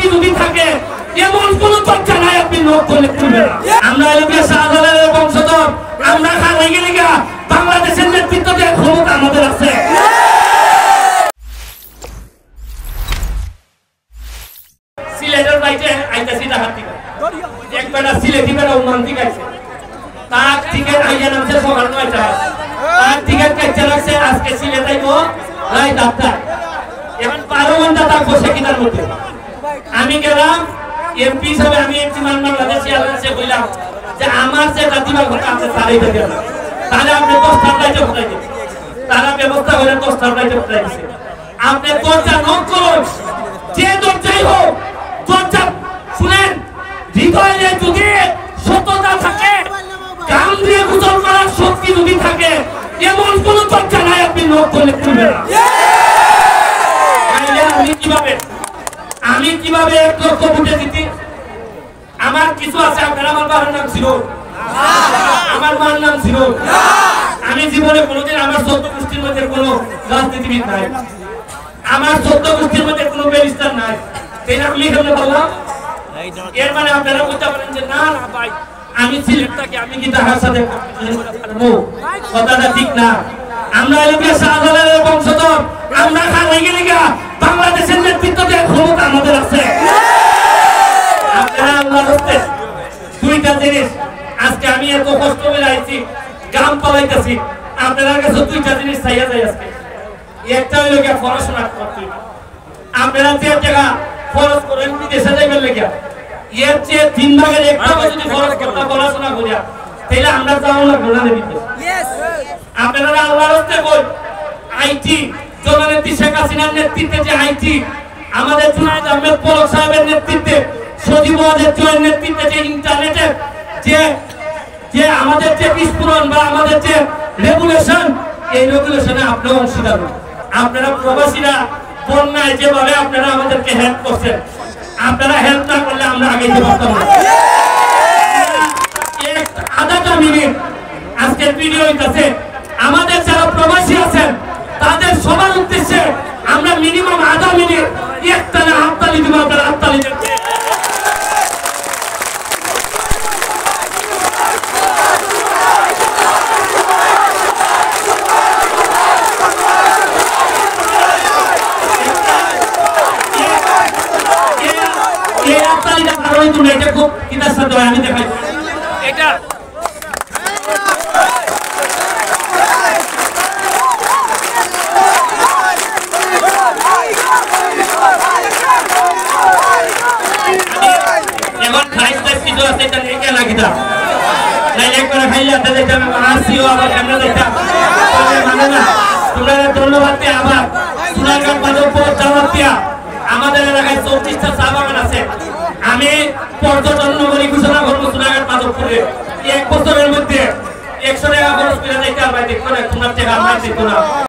শক্তি যদি থাকে এমন কোন চর্চা নাই আপনি লোক করলে চলবে না। আমরা এলাকা শাহজালালের বংশধর, আমরা খাই গেলে বাংলাদেশের নেতৃত্ব দেওয়ার ক্ষমতা আমাদের আছে। সিলেটের বাইরে আইতাছি ঢাকা থেকে, একবার সিলেটি বেড়া উন্নয়ন থেকে আইছে, তার টিকিট আইয়া নামছে সকাল ৯টায়, তার টিকিট কাটতে লাগছে আজকে সিলেট আইব রাত ৮টায়, এখন ১২ ঘন্টা তার বসে কিনার মধ্যে। আমি গেলাম এমপি হিসাবে, আমি এমপি বাংলাদেশি আলাদা বললাম যে আমার যে জাতিবার কথা আপনি তারাই দেখেন, তাহলে আপনি ১০টার রাইতে ফোটাই দেন, তারা ব্যবস্থা করে ১০টার রাইতে ফোটাই দিচ্ছে। আপনি দরজা নক করুন, যে দরজাই হোক দরজা শুনেন, হৃদয়ে যদি সততা থাকে, গান দিয়ে গুজব করার শক্তি যদি থাকে, এমন কোন দরজা নাই আপনি নক করলে খুলবে না। আমি কিভাবে ১ লক্ষ ভোটে জিতি? আমার কিছু আছে, আপনার আমার বাবার নাম ছিল, আমার মার নাম ছিল। আমি জীবনে কোনোদিন আমার ১৪ গোষ্ঠীর মধ্যে কোনো রাজনীতিবিদ নাই, আমার ১৪ গোষ্ঠীর মধ্যে কোনো ব্যারিস্টার নাই, আমি লিখে বললাম। এর মানে আপনারা বলতে পারেন যে না না ভাই আমি সিলেক্টটাকে আমি কি তাহার সাথে কথাটা ঠিক না। আমরা এলাকা শাহজালালের বংশধর, আমরা খাই গেলে বাংলাদেশের নেতৃত্ব দেওয়ার ক্ষমতা আমাদের আছে। আপনারা আল্লাহর হস্তে দুইটা জিনিস, আজকে আমি এত কষ্ট করে আইছি, গাম পালাইতেছি, আপনার কাছে দুইটা জিনিস চাইয়া যায় আজকে। একটা হইল গিয়া পড়াশোনা করতে, আপনারা যে জায়গা খরচ করেন বিদেশে যাইবেন লেগে, এর চেয়ে ৩ ভাগের ১ ভাগ যদি খরচ করতে পড়াশোনা করিয়া, তাহলে আমরা যাওয়া লাগবে না বিদেশ। আপনারা আল্লাহর হস্তে বল, আইটি জননেত্রী শেখ হাসিনার নেতৃত্বে যে আইটি, আমাদের জুনায়েদ আহমেদ পলক সাহেবের নেতৃত্বে, সজীব ওয়াজেদ জয়ের নেতৃত্বে যে ইন্টারনেটের যে আমাদের যে বিস্ফোরণ বা আমাদের যে রেগুলেশন, এই রেগুলেশনে আপনারা অংশীদার। আপনারা প্রবাসীরা বন্যায় যেভাবে আপনারা আমাদেরকে হেল্প করছেন, আপনারা হেল্প না করলে আমরা আগে যেতে পারতাম না। আধাটা মিনিট আজকের ভিডিও হইতাছে, আমাদের যারা প্রবাসী আছেন তাদের সবার উদ্দেশ্যে আমরা মিনিমাম আধা মিনিট একটানা হাততালি দিব, আপনারা হাততালি দেন। এটা খুব কিতার সাথে আমি দেখাই এটা এবার খাইতে কিছু আছে, এটা লেগে লাগিদা লাইলে করে খাইলে এটা দেখতে আসিও আবার ক্যামেরা দেখতে মানে না। তোমরা ধন্যবাদ দিয়ে আবার সোনারগাঁও মাধবপুর জামাতিয়া, আমাদের এলাকায় 34টা চা বাগান আছে। আমি পর্যটন নগরী ঘোষণা করবো সোনারগাঁও মাধবপুরে, 1 বছরের মধ্যে 100 টাকা খরচ করে দেখতে পারবে, দেখো না তোমার টাকা আমার দেখো না।